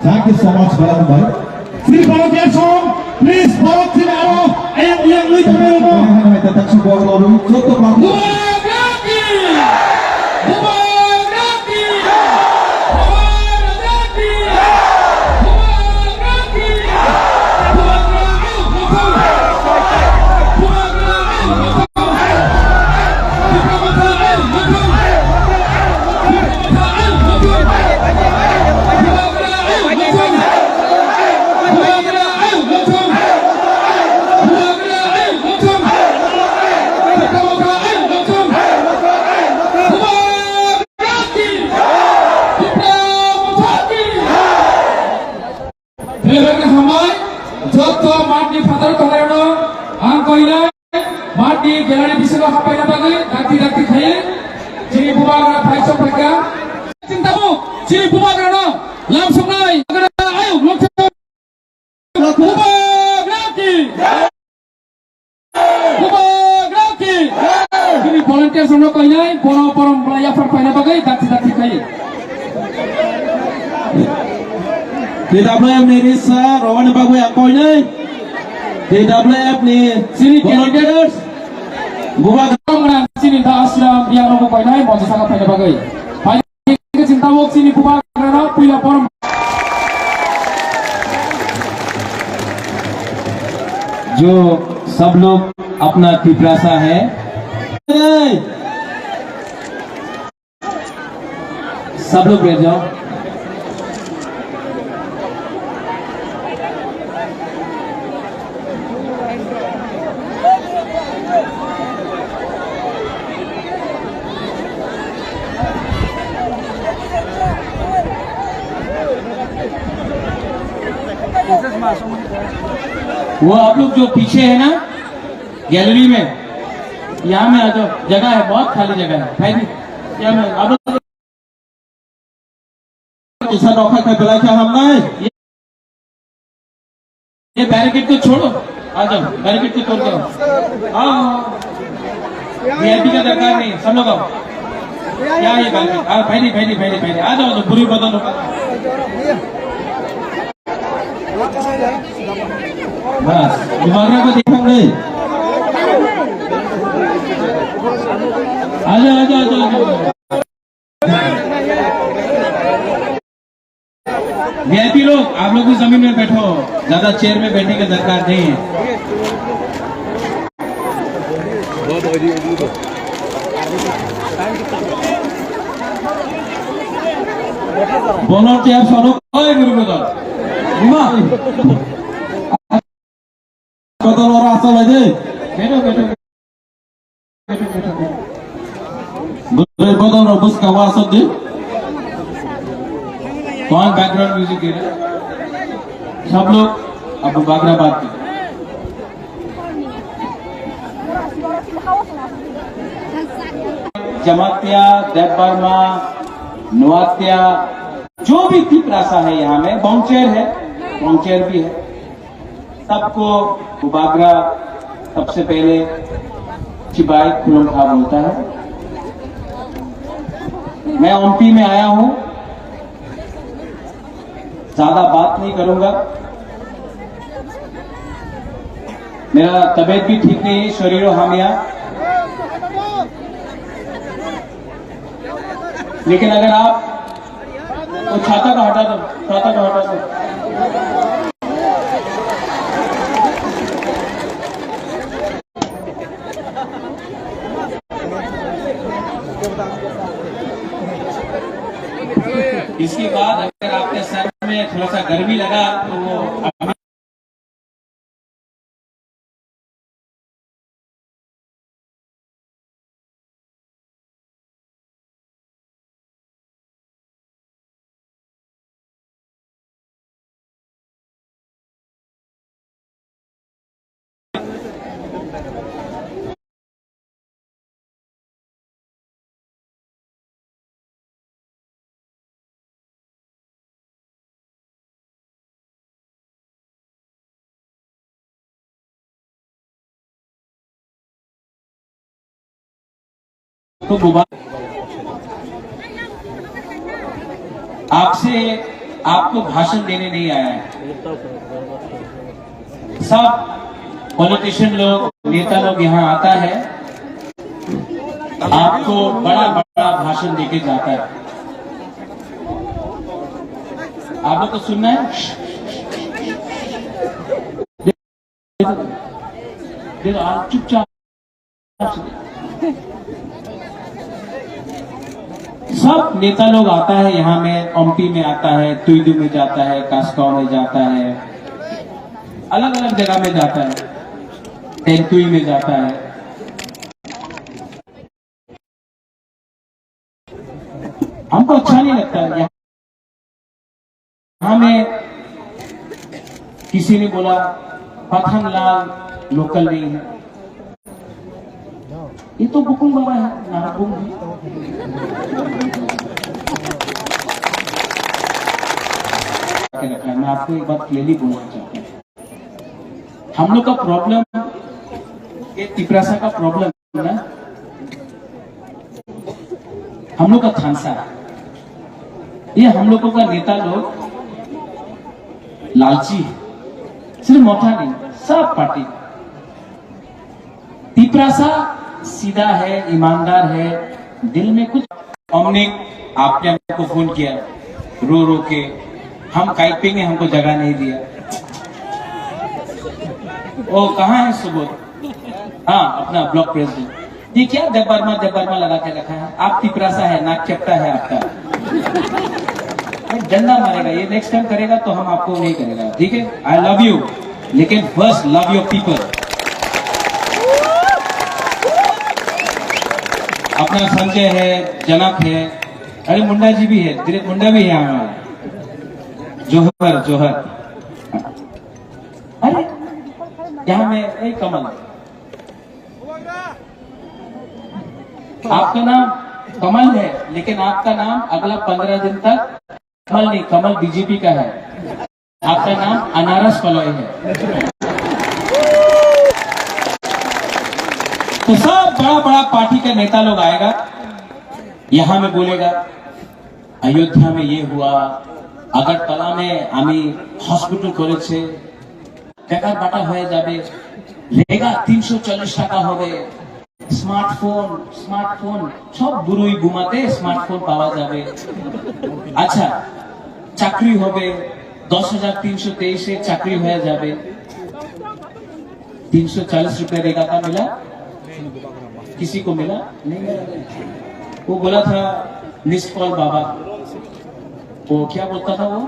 Thank you so much, Balan bhai. Free volunteer song, please volunteer aro. Ayam yang lui kami mo. Hai tak tak subuh lalu. Contoh bagus. TWF ni Risa, Rowan Bagu yang kau ini. TWF ni sini volunteers. Gua Kemudian sini dah aslam yang nombor kau ini, masa sangat banyak bagai. Banyak cinta wok sini buat kerana pula forum. जो सब लोग अपना पिपरासा है, सब लोग बैठ जाओ। वो आप लोग जो पीछे है ना गैलरी में, यहाँ में आ जाओ, जगह है, बहुत खाली जगह है भाई जी। यहाँ में आप लोग ऐसा नौखा कर बुला क्या हमला है, ये बैरिकेड को छोड़ो, आ जाओ, बैरिकेड को तोड़ दो। हाँ वीआईपी का दरकार नहीं, सब लोग आओ। क्या ये बैरिकेड, भाई आ जाओ, तो पूरी बदल बस दुबारा को देखा नहीं। आजा वीआईपी लोग, आप लोग उस जमीन में बैठो, ज्यादा चेयर में बैठने की दरकार नहीं है। बोलो चेयर सोलो कोई गुरु को दो betul orang asal aja. Betul robus kawa asal deh. कौन बैकग्राउंड म्यूजिक दे रहे हैं? सब लोग अब बागरा बात की। जमात्या, देवबर्मा, नुआत्या, जो भी तिपरासा है यहाँ में, बॉन्चेर है, बॉन्चेर भी है, सबको उबागरा सबसे पहले चिबाई खुलमखा बोलता है। मैं ओमपी में आया हूं, ज्यादा बात नहीं करूंगा, मेरा तबीयत भी ठीक नहीं है, शरीरो हामिया, लेकिन अगर आप तो छाता को हटा दो, छाता को हटा दो। इसके बाद अगर आपके सर में थोड़ा सा गर्मी लगा तो वो तो आपसे आपको भाषण देने नहीं आया है। सब पॉलिटिशियन लोग, नेता लोग यहाँ आता है, आपको बड़ा बड़ा भाषण देके जाता है। आप लोग को सुनना है, आप चुपचाप। सब नेता लोग आता है यहाँ में, ओमपी में आता है, तुइदू में जाता है, कास्काव में जाता है, अलग अलग जगह में जाता है, तेंतुई में जाता है। हमको अच्छा नहीं लगता है। यहाँ में किसी ने बोला पठानलाल लोकल नहीं है, ये तो बुकुम बाबा है, नाराकुम भी। मैं आपको एक बात क्लियरली बोलना चाहता हूँ, हम लोग का प्रॉब्लम, ये तिपरासा का प्रॉब्लम ना, हम लोग का थानसा है। ये हम लोगों का नेता लोग लालची है, सिर्फ मोटा नहीं, सब पार्टी। तिपरासा सीधा है, ईमानदार है, दिल में कुछ। हमने आपने हमको फोन किया रो रो के, हम काइपिंग, हमको जगह नहीं दिया। ओ कहाँ है सुबोध? हाँ, अपना ब्लॉक प्रेसिडेंट। ये क्या देवबर्मा लगा के रखा है? आप तिपरासा है, नाक चपटा है आपका, डंडा मारेगा। ये नेक्स्ट टाइम करेगा तो हम आपको नहीं करेगा, ठीक है? आई लव यू, लेकिन फर्स्ट लव योर पीपल। अपना संजय है, जनक है, अरे मुंडा जी भी है, दिलीप मुंडा भी है हमारा, जोहर। अरे यहाँ में एक कमल, आपका नाम कमल है, लेकिन आपका नाम अगला 15 दिन तक कमल नहीं, कमल बीजेपी का है। आपका नाम अनारस कलॉय है। तो सब बड़ा बड़ा पार्टी का नेता लोग आएगा, यहाँ में बोलेगा अयोध्या में ये हुआ, अगरतला में आमी हॉस्पिटल करेছে, बेकार बाटा হয়ে যাবে, রেগা 340 টাকা হবে, স্মার্টফোন সব বুড়োই ঘুমাতে স্মার্টফোন পাওয়া যাবে। আচ্ছা, চাকরি হবে 10,323 চাকরি হয়ে যাবে। 340 रुपए रेगा का मिला, किसी को मिला नहीं मिला। वो बोला था मिस्ड कॉल बाबा, वो क्या बोलता था वो,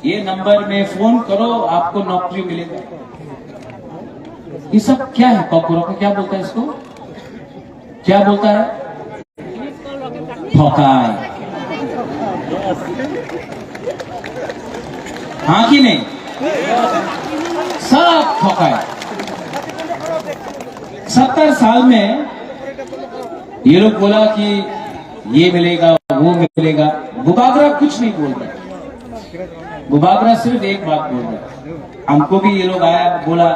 ये नंबर में फोन करो आपको नौकरी मिलेगा। ये सब क्या है? कॉकरों का क्या बोलता है इसको, क्या बोलता है? ठोकाई। हाँ कि नहीं? सब ठोकाई। 70 साल में ये लोग बोला कि ये मिलेगा वो मिलेगा, बुबागरा कुछ नहीं बोल रहा। बुबागरा सिर्फ एक बात बोल रहा। हमको भी ये लोग आया बोला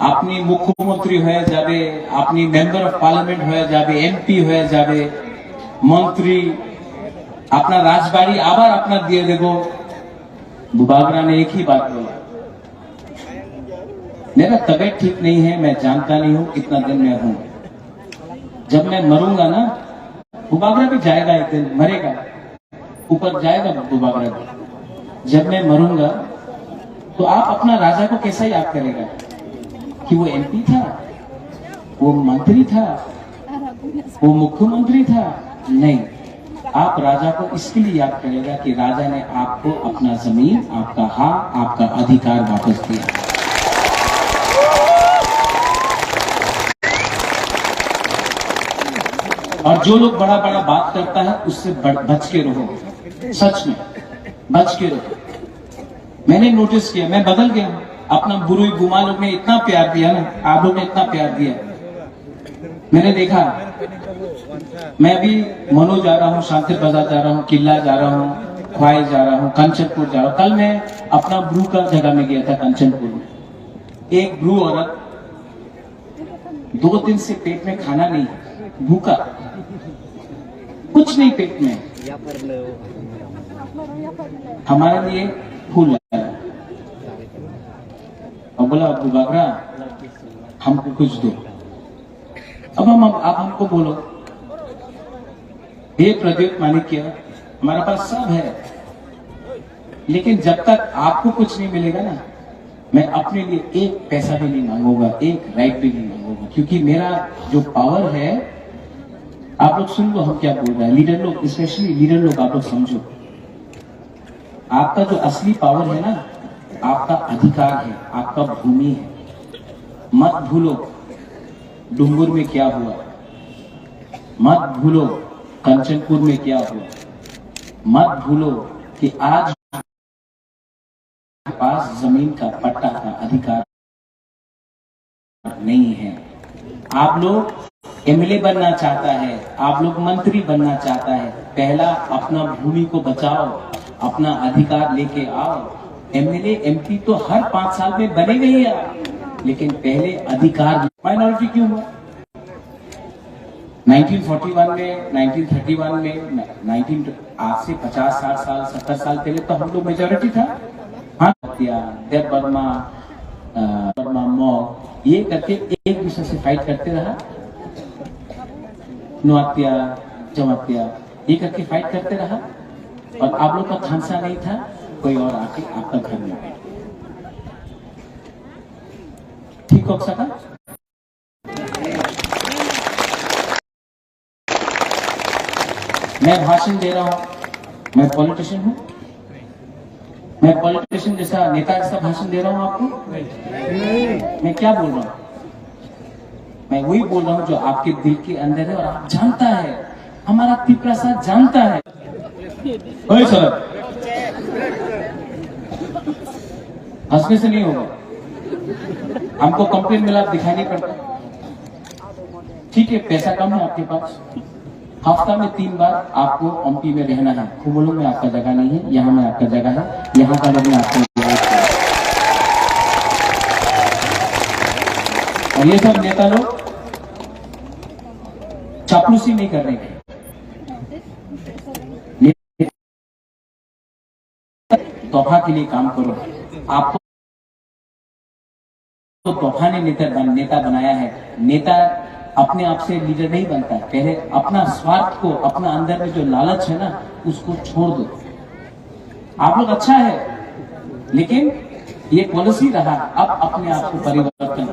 আপনি মুখ্যমন্ত্রী হয়ে যাবে, আপনি মেম্বার অফ পার্লামেন্ট হয়ে যাবে, এমপি হয়ে যাবে, মন্ত্রী, আপনার রাজবাড়ি আবার আপনার দিয়ে দেব। बुबागरा ने एक ही बात बोला, मेरा तबीयत ठीक नहीं है, मैं जानता नहीं हूं कितना दिन मैं हूं, जब मैं मरूंगा ना, बुबागरा भी जाएगा एक दिन, मरेगा, ऊपर जाएगा बुबागरा भी, जब मैं मरूंगा तो आप अपना राजा को कैसा याद करेगा कि वो एमपी था, वो मंत्री था, वो मुख्यमंत्री था? नहीं, आप राजा को इसके लिए याद करेगा कि राजा ने आपको अपना जमीन, आपका हक, आपका अधिकार वापस दिया। और जो लोग बड़ा बड़ा बात करता है उससे बच के रहो, सच में बच के रहो। मैंने नोटिस किया, मैं बदल गया हूं। अपना बुरुई बुमा लोग ने इतना प्यार दिया ना, आप लोग ने इतना प्यार दिया, मैंने देखा। मैं भी मनो जा रहा हूँ, शांति बाजार जा रहा हूँ, किला जा रहा हूँ, ख्वाई जा रहा हूँ, कंचनपुर जा रहा हूँ। कल मैं अपना ब्रू का जगह में गया था कंचनपुर में। एक ब्रू औरत 2 दिन से पेट में खाना नहीं, भूखा, कुछ नहीं पेट में, हमारे लिए फूल लाया और बोला बुबागरा हमको कुछ दो। अब आप हमको बोलो, हे प्रद्योत माणिक्य, हमारे पास सब है, लेकिन जब तक आपको कुछ नहीं मिलेगा ना, मैं अपने लिए एक पैसा भी नहीं मांगूंगा, एक राइट भी नहीं मांगूंगा, क्योंकि मेरा जो पावर है, आप लोग सुन लो हम क्या बोल रहे हैं, लीडर लोग, स्पेशली लीडर लोग, आप लोग समझो, आपका जो असली पावर है ना, आपका अधिकार है, आपका भूमि है। मत भूलो डुंगुर में क्या हुआ, मत भूलो कंचनपुर में क्या हुआ, मत भूलो कि आज पास जमीन का पट्टा का अधिकार नहीं है। आप लोग एमएलए बनना चाहता है, आप लोग मंत्री बनना चाहता है, पहला अपना भूमि को बचाओ, अपना अधिकार लेके आओ। एमएलए एमपी तो हर 5 साल में बनेगा ही आप, लेकिन पहले अधिकार। माइनॉरिटी क्यों हुआ? 1941 में, 1931 में, 19 आज से 50-60 साल 70 साल पहले तो हम लोग मेजोरिटी था। हाँ, देव बर्मा, मॉक, ये करके एक दूसरे से फाइट करते रहा, नुआत्या, जमात्या, ये करके फाइट करते रहा, और आप लोग का खांसा नहीं था, कोई और आके आपका घर में बैठ। ठीक हो सका? मैं भाषण दे रहा हूं, मैं पॉलिटिशियन हूं, मैं पॉलिटिशियन जैसा, नेता जैसा भाषण दे रहा हूं आपको? मैं क्या बोल रहा हूं? मैं वही बोल रहा हूं जो आपके दिल के अंदर है, और आप जानता है, हमारा प्रसाद जानता है। सर, हंसने से नहीं होगा, हमको कंप्लेन मिला दिखाई नहीं पड़ता। ठीक है, पैसा कम है आपके पास, हफ्ता में 3 बार आपको एमपी में रहना है। कुबलों में आपका जगह नहीं है, यहाँ में आपका जगह है, यहाँ का लोग आपको। और ये सब नेता लोग चापलूसी नहीं कर रहे हैं, तोहफा के लिए काम करो। आपको तो तोहफा ने नेता बनाया है। नेता अपने आप से लीडर नहीं बनता है, पहले अपना स्वार्थ को, अपना अंदर में जो लालच है ना, उसको छोड़ दो। आप लोग अच्छा है, लेकिन ये पॉलिसी रहा, अब अपने आप को परिवर्तन।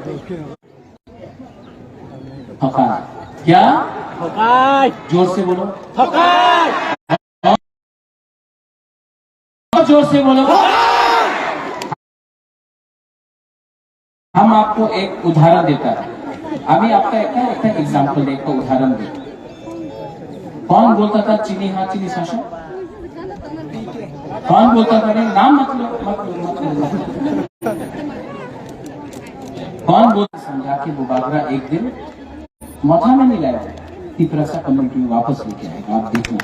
हकार क्या? हकार, जोर से बोलो, हकार, जोर से बोलो। हम आपको एक उदाहरण देता है, अभी आपका एक एग्जाम्पल देखो, उदाहरण दे। कौन बोलता था चीनी हाँ चीनी शासन? कौन बोलता था? नहीं, नाम मत लो। कौन बोलता? समझा के बुबागरा एक दिन मथा में नहीं लाया, तिपरासा कम्युनिटी में वापस लेके आएगा, आप देखना।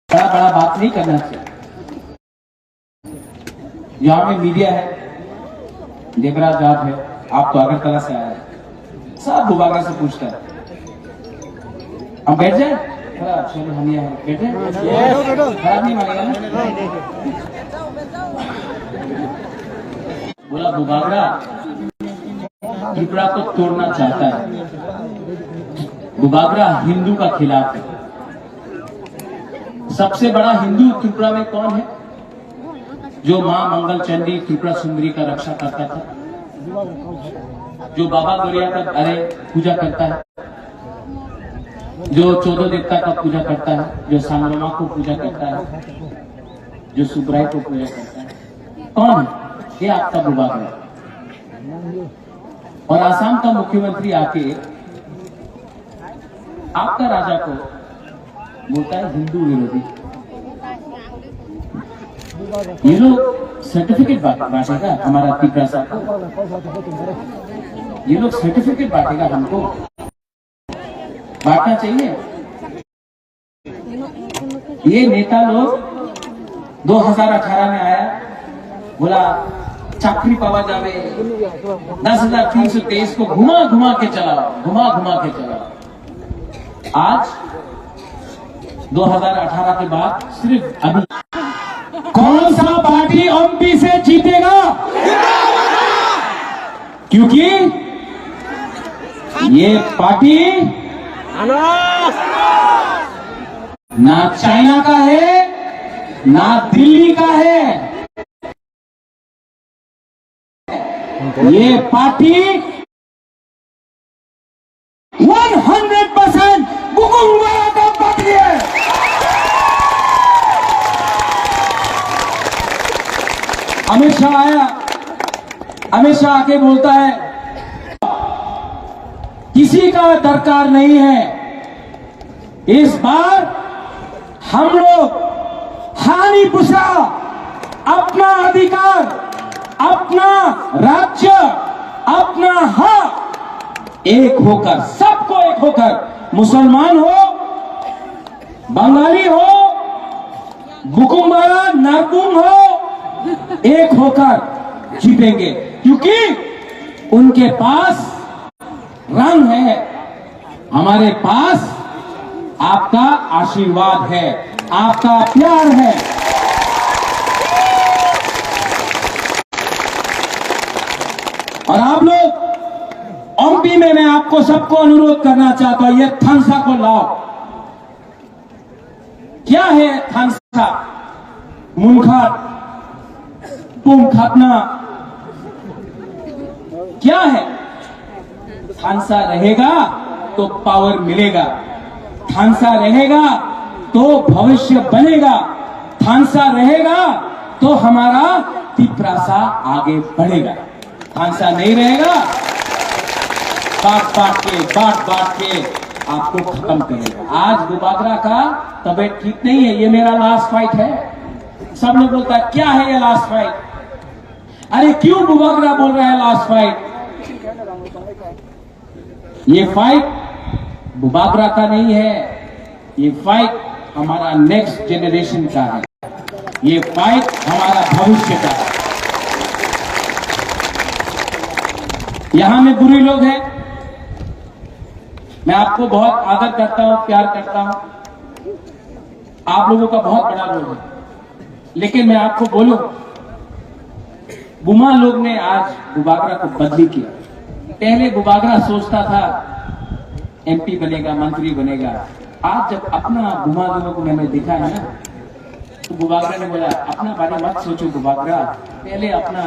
बड़ा बड़ा बात नहीं करना चाहिए। यहाँ में मीडिया है, देवराज आप है, आप तो अगरतला से आए हैं, सब बुबागरा से पूछता है। हम बैठ जाए, चलो हम यहाँ बैठे, खराब नहीं मानेगा ना? बोला बुबागरा त्रिपुरा को तोड़ना चाहता है, बुबागरा हिंदू का खिलाफ है। सबसे बड़ा हिंदू त्रिपुरा में कौन है? जो मां मंगल चंडी त्रिपुरा सुंदरी का रक्षा करता था, जो बाबा गोरिया का अरे पूजा करता है, जो 14 देवता का पूजा करता है, जो सांगरमा को पूजा करता है, जो सुब्राई को पूजा करता है, कौन है? ये आपका बुबागरा। और आसाम का मुख्यमंत्री आके आपका राजा को बोलता है हिंदू विरोधी। ये लोग सर्टिफिकेट बांटेगा हमारा तिपरासा को, ये लोग सर्टिफिकेट बांटेगा, हमको बांटना चाहिए। ये नेता लोग 2018 में आया, बोला चाकरी पावा जावे, 10,323 को घुमा घुमा के चला, घुमा घुमा के चला। आज 2018 के बाद सिर्फ अभी कौन सा पार्टी एमपी से जीतेगा? क्योंकि ये पार्टी ना चाइना का है, ना दिल्ली का है। ये पार्टी 100% बुकुंगवाला का पार्टी है। अमित शाह आया, अमित शाह आके बोलता है किसी का दरकार नहीं है, इस बार हम लोग हानि पुसा अपना अधिकार, अपना राज्य, अपना हक एक होकर, सबको एक होकर, मुसलमान हो, बंगाली हो, बुकुंबारा नारकुम हो, एक होकर जीतेंगे। क्योंकि उनके पास रंग है, हमारे पास आपका आशीर्वाद है, आपका प्यार है। और आप लोग एमपी में मैं आपको सबको अनुरोध करना चाहता हूं, ये थानसा को लाओ। क्या है थानसा? मुनखाट, पुम खापना, क्या है? थानसा रहेगा तो पावर मिलेगा, थानसा रहेगा तो भविष्य बनेगा, थानसा रहेगा तो हमारा तिपरासा आगे बढ़ेगा। थानसा नहीं रहेगा, बांट बांट के आपको खत्म करेगा। आज बुबागरा का तबीयत ठीक नहीं है, ये मेरा लास्ट फाइट है। सब लोग बोलता है क्या है ये लास्ट फाइट? अरे क्यों बुबागरा बोल रहा है लास्ट फाइट? ये फाइट बुबागरा का नहीं है, ये फाइट हमारा नेक्स्ट जनरेशन का है, ये फाइट हमारा भविष्य का है। यहां में बुरे लोग हैं, मैं आपको बहुत आदर करता हूं, प्यार करता हूं, आप लोगों का बहुत बड़ा रोल है, लेकिन मैं आपको बोलूं, बुमा लोग ने आज बुबागरा को बदली किया। पहले बुबागरा सोचता था एमपी बनेगा, मंत्री बनेगा। आज जब अपना बुमा लोगों को मैंने देखा है ना, तो बुबागरा ने बोला अपना बारे मत सोचो बुबागरा, पहले अपना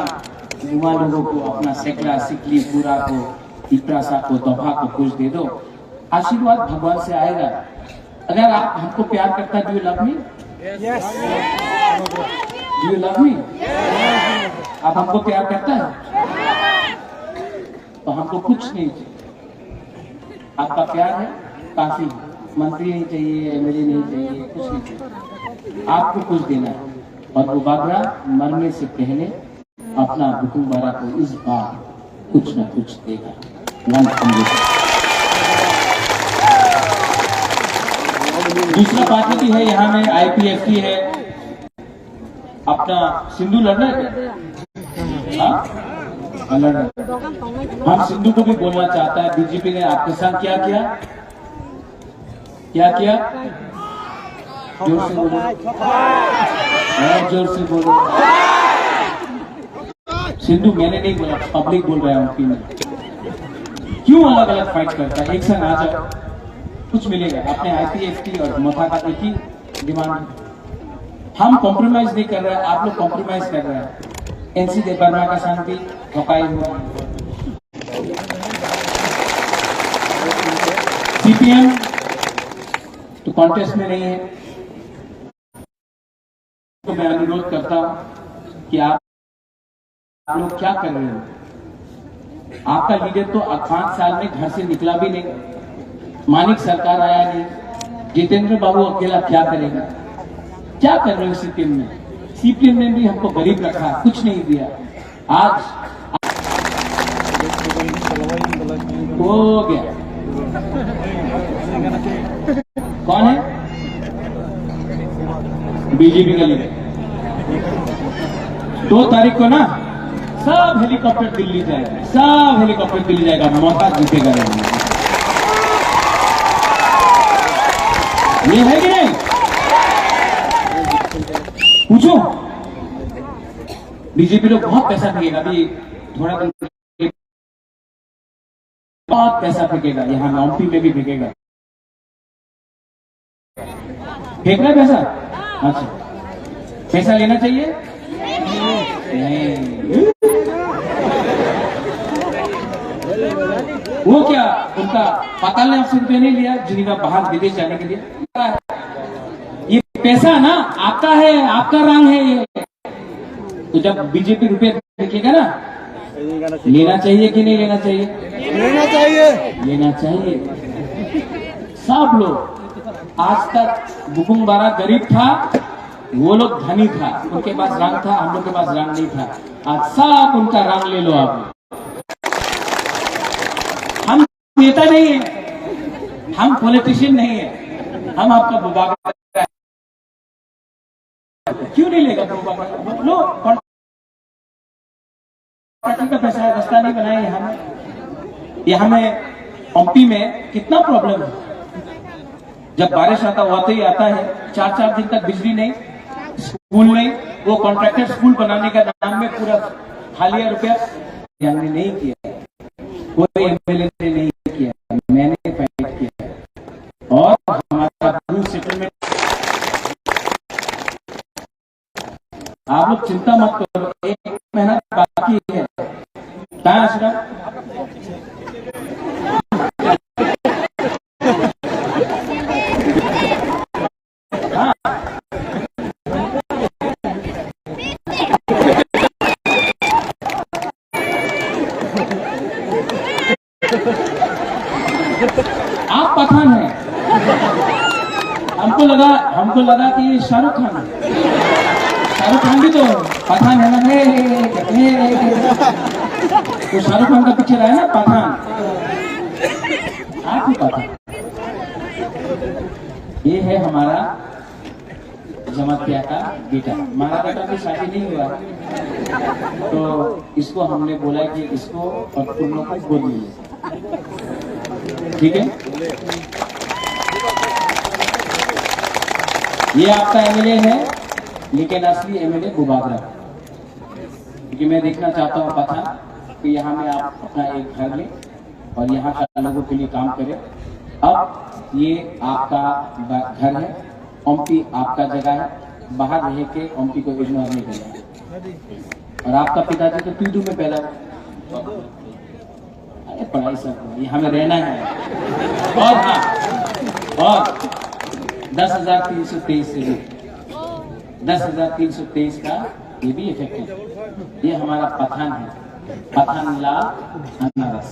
बुमा लोगों को, अपना सेकला, सिकली, पूरा को, तिपरासा को, दोहा को कुछ दे दो, आशीर्वाद भगवान से आएगा। अगर आप हमको प्यार करता, do you love me? Do you love me? आप हमको प्यार करता है तो हमको कुछ नहीं चाहिए, आपका प्यार है काफी, मंत्री नहीं चाहिए, एमएलए नहीं चाहिए, कुछ नहीं चाहिए, आपको कुछ देना है। और बुबागरा मरने से पहले अपना बुकुंबारा को इस बार कुछ ना कुछ देगा। 100। दूसरा पार्टी भी है यहाँ में, IPFT है। अपना सिंधु लड़ रहा है, हाँ लड़ रहा है। हम सिंधु को भी बोलना चाहता है, बीजेपी ने आपके साथ क्या किया, क्या किया? जोर से बोलो, और जोर से बोलो। सिंधु मैंने नहीं बोला, पब्लिक बोल रहा है उनकी में। क्यों अलग अलग फाइट करता है? एक संग आ जाओ, कुछ मिलेगा। अपने IPFT और मोथा का एक ही डिमांड। हम कॉम्प्रोमाइज नहीं कर रहे हैं, आप लोग कॉम्प्रोमाइज कर रहे हैं। NC देव वर्मा का शांति ठोकाई हुआ। CPM तो कॉन्टेस्ट में नहीं है। तो मैं अनुरोध करता हूं कि आप लोग क्या कर रहे हो? आपका लीडर तो 5 साल में घर से निकला भी नहीं, मानिक सरकार आया नहीं, जितेंद्र बाबू अकेला क्या करेगा? क्या कर रहे हो CPM में? CPM ने भी हमको गरीब रखा, कुछ नहीं दिया। आज हो गया। कौन है? बीजेपी का लीडर। 2 तारीख को ना सब हेलीकॉप्टर दिल्ली जाएगा, सब हेलीकॉप्टर दिल्ली जाएगा, मौका जीतेगा। ये है कि नहीं? पूछो। बीजेपी लोग बहुत पैसा फेंकेगा, अभी थोड़ा दिन बहुत पैसा फेंकेगा, यहाँ एमपी में भी फेंकेगा। फेंक रहा है पैसा? अच्छा, पैसा लेना चाहिए? नहीं। वो क्या उनका पाताल ने 800 रुपये नहीं लिया जिनका बाहर विदेश जाने के लिए? ये पैसा ना आपका है, आपका रंग है ये। तो जब बीजेपी रुपये देखेगा ना, लेना चाहिए कि नहीं लेना चाहिए? लेना चाहिए, लेना चाहिए। सब लोग आज तक बुकुम बारा गरीब था, वो लोग धनी था, उनके पास रंग था, हम लोग के पास रंग नहीं था। आज सब उनका रंग ले लो आप। हम नेता नहीं है, हम पॉलिटिशियन नहीं है, हम आपका बुबा। क्यों नहीं लेगा बुबा? लो का पैसा रास्ता नहीं बनाया यहाँ में एमपी में कितना प्रॉब्लम है। जब बारिश आता होते ही आता है, 4 दिन तक बिजली नहीं, स्कूल नहीं। वो कॉन्ट्रैक्टर स्कूल बनाने का नाम में पूरा खालिया रुपया हमने नहीं किया, कोई एमएलए ने नहीं किया, मैंने फाइट किया। और हमारा ब्लू सेटलमेंट, आप लोग चिंता मत करो, 1 महीना बाकी है। कहाँ आश्रम? आप पठान हैं। हमको लगा कि ये शाहरुख खान है। शाहरुख खान भी तो पठान है ना। तो शाहरुख खान का पिक्चर है ना पठान, आप ही पठान। ये है हमारा जमातिया का बेटा। हमारा बेटा भी शादी नहीं हुआ, तो इसको हमने बोला कि इसको और तुम लोग को बोल लीजिए, ठीक है? ये आपका एमएलए है, लेकिन असली एमएलए बुबागरा। क्योंकि मैं देखना चाहता हूँ पता कि यहाँ में आप अपना एक घर लें और यहाँ का लोगों के लिए काम करें। अब ये आपका घर है, एमपी आपका जगह है, बाहर रह के एमपी को इग्नोर नहीं करना। और आपका पिताजी तो पीडू में पैदा हुआ, अरे पढ़ाई सब यहाँ में रहना है। और हाँ, और 10,323 से भी 10,323 का ये भी इफेक्ट है। ये हमारा पठान है, पठान लाल अनारस।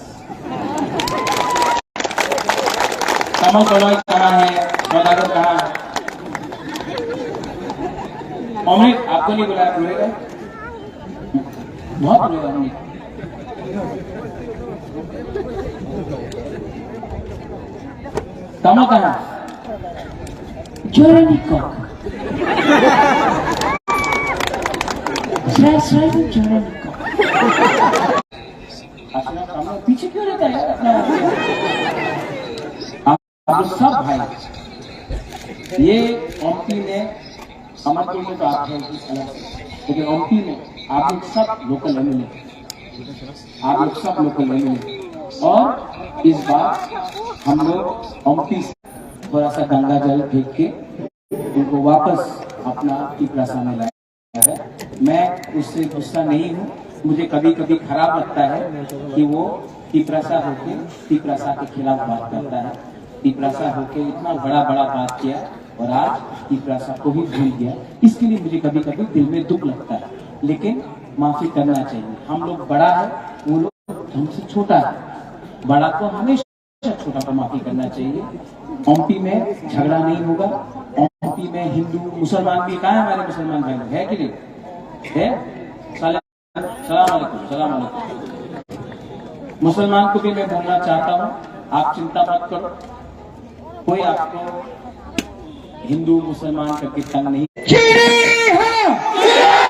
कमल कलौई कहाँ है, सौदागर कहाँ है? अमृत आपको नहीं बुलाया, बोलेगा बहुत बोलेगा अमृत। Tama ka na. Jeremy Cock. Jeremy Cock. सामने पीछे क्यों रहता है आप सब भाई, ये ओमपी में अमरपुर में तो आप हैं लेकिन ओमपी में आप लोग सब लोकल एमएलए, आप लोग सब लोकल एमएलए, और इस बार हम लोग ओमपी से थोड़ा सा गंगा जल फेंक के उनको वापस अपना टीपरासा में लाया है। मैं उससे गुस्सा नहीं हूँ, मुझे कभी कभी खराब लगता है कि वो टीपरासा होके टीपरासा के खिलाफ बात करता है, टीपरासा होके इतना बड़ा बात किया और आज टीपरासा को ही भूल गया। इसके लिए मुझे कभी कभी दिल में दुख लगता है, लेकिन माफी करना चाहिए। हम लोग बड़ा है, वो लोग हमसे छोटा है, बड़ा को हमेशा छोटा को माफी करना चाहिए। ओमपी में झगड़ा नहीं होगा, ओमपी में हिंदू मुसलमान भी, कहाँ है हमारे मुसलमान भाई लोग, है कि नहीं है? सलाम अलैकुम। मुसलमान को भी मैं बोलना चाहता हूँ, आप चिंता मत करो, कोई आपको हिंदू मुसलमान करके तंग नहीं।